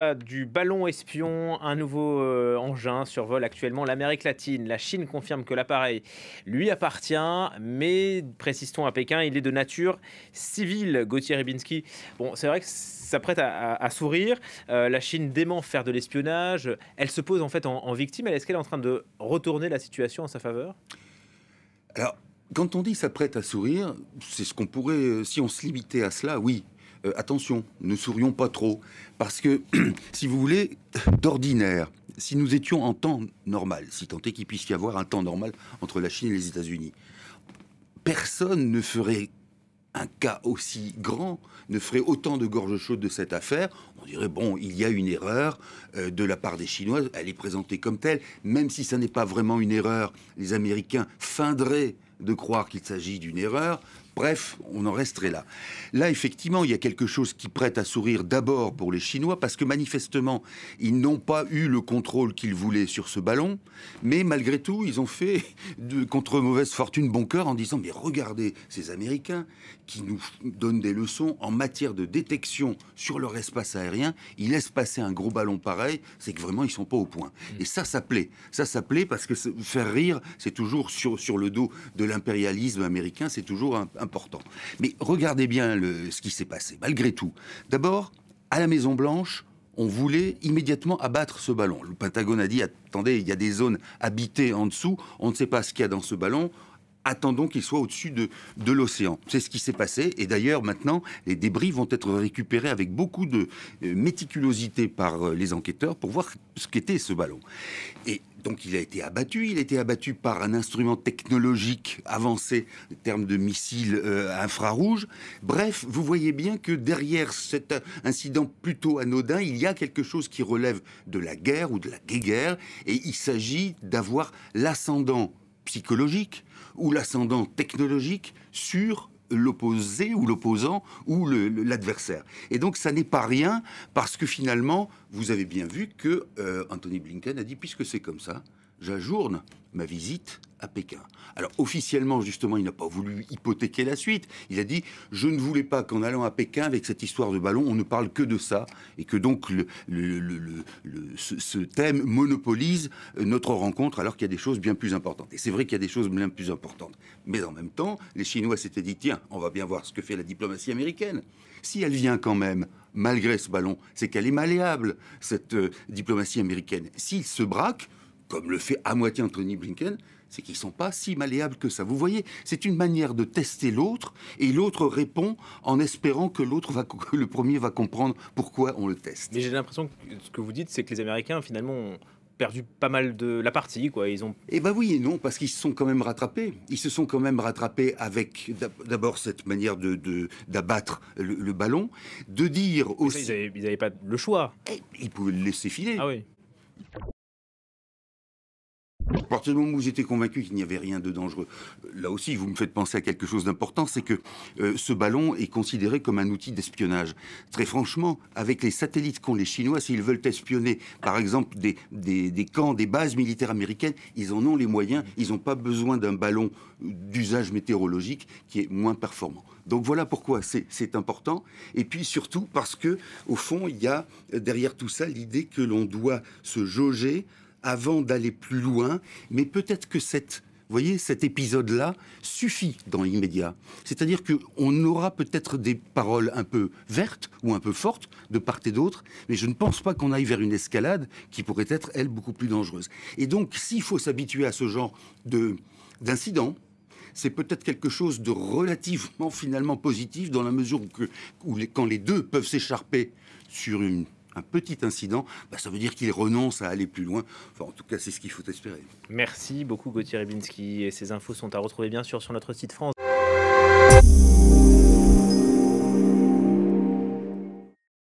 Du ballon espion, un nouveau engin survole actuellement l'Amérique latine. La Chine confirme que l'appareil lui appartient, mais précisons à Pékin, il est de nature civile. Gauthier Ribinski, bon, c'est vrai que ça prête à sourire. La Chine dément faire de l'espionnage. Elle se pose en fait en victime. Est-ce qu'elle est en train de retourner la situation en sa faveur? Alors, quand on dit ça prête à sourire, c'est ce qu'on pourrait, si on se limitait à cela, oui. Attention, ne sourions pas trop. Parce que, si vous voulez, d'ordinaire, si nous étions en temps normal, si tant est qu'il puisse y avoir un temps normal entre la Chine et les États-Unis, personne ne ferait un cas aussi grand, ne ferait autant de gorge chaude de cette affaire. On dirait, bon, il y a une erreur de la part des Chinois, elle est présentée comme telle, même si ça n'est pas vraiment une erreur, les Américains feindraient de croire qu'il s'agit d'une erreur. Bref, on en resterait là. Là, effectivement, il y a quelque chose qui prête à sourire d'abord pour les Chinois, parce que manifestement, ils n'ont pas eu le contrôle qu'ils voulaient sur ce ballon, mais malgré tout, ils ont fait, contre mauvaise fortune, bon cœur, en disant, mais regardez ces Américains qui nous donnent des leçons en matière de détection sur leur espace aérien, ils laissent passer un gros ballon pareil, c'est que vraiment, ils sont pas au point. Et ça plaît. Ça plaît parce que faire rire, c'est toujours sur le dos de l'impérialisme américain, c'est toujours important. Mais regardez bien ce qui s'est passé, malgré tout. D'abord, à la Maison-Blanche, on voulait immédiatement abattre ce ballon. Le Pentagone a dit, attendez, il y a des zones habitées en dessous, on ne sait pas ce qu'il y a dans ce ballon, attendons qu'il soit au-dessus de l'océan. C'est ce qui s'est passé. Et d'ailleurs, maintenant, les débris vont être récupérés avec beaucoup de méticulosité par les enquêteurs pour voir ce qu'était ce ballon. Et donc, il a été abattu. Il a été abattu par un instrument technologique avancé, en termes de missiles infrarouges. Bref, vous voyez bien que derrière cet incident plutôt anodin, il y a quelque chose qui relève de la guerre ou de la guéguerre. Et il s'agit d'avoir l'ascendant psychologique ou l'ascendant technologique sur l'opposé ou l'opposant ou l'adversaire. Et donc ça n'est pas rien parce que finalement, vous avez bien vu que Anthony Blinken a dit, puisque c'est comme ça, j'ajourne ma visite à Pékin. Alors officiellement, justement, il n'a pas voulu hypothéquer la suite. Il a dit, je ne voulais pas qu'en allant à Pékin avec cette histoire de ballon, on ne parle que de ça et que donc ce thème monopolise notre rencontre alors qu'il y a des choses bien plus importantes. Et c'est vrai qu'il y a des choses bien plus importantes. Mais en même temps, les Chinois s'étaient dit, tiens, on va bien voir ce que fait la diplomatie américaine. Si elle vient quand même, malgré ce ballon, c'est qu'elle est malléable, cette diplomatie américaine. S'il se braque, comme le fait à moitié Anthony Blinken, c'est qu'ils ne sont pas si malléables que ça. Vous voyez, c'est une manière de tester l'autre, et l'autre répond en espérant que le premier va comprendre pourquoi on le teste. Mais j'ai l'impression que ce que vous dites, c'est que les Américains, finalement, ont perdu pas mal de la partie, quoi. Ils ont... Eh ben oui et non, parce qu'ils se sont quand même rattrapés. Ils se sont quand même rattrapés avec d'abord cette manière d'abattre le ballon, de dire aussi... Ça, ils n'avaient pas le choix. Ils pouvaient le laisser filer. Ah oui. À partir du moment où j'étais convaincu qu'il n'y avait rien de dangereux, là aussi, vous me faites penser à quelque chose d'important, c'est que ce ballon est considéré comme un outil d'espionnage. Très franchement, avec les satellites qu'ont les Chinois, s'ils veulent espionner, par exemple, des camps, des bases militaires américaines, ils en ont les moyens, ils n'ont pas besoin d'un ballon d'usage météorologique qui est moins performant. Donc voilà pourquoi c'est important. Et puis surtout parce que, au fond, il y a derrière tout ça l'idée que l'on doit se jauger avant d'aller plus loin, mais peut-être que cet épisode-là suffit dans l'immédiat. C'est-à-dire qu'on aura peut-être des paroles un peu vertes ou un peu fortes de part et d'autre, mais je ne pense pas qu'on aille vers une escalade qui pourrait être, elle, beaucoup plus dangereuse. Et donc, s'il faut s'habituer à ce genre d'incident, c'est peut-être quelque chose de relativement finalement positif dans la mesure quand les deux peuvent s'écharper sur un petit incident, ça veut dire qu'il renonce à aller plus loin. Enfin, en tout cas, c'est ce qu'il faut espérer. Merci beaucoup Gauthier Ribinski. Et ces infos sont à retrouver bien sûr sur notre site France.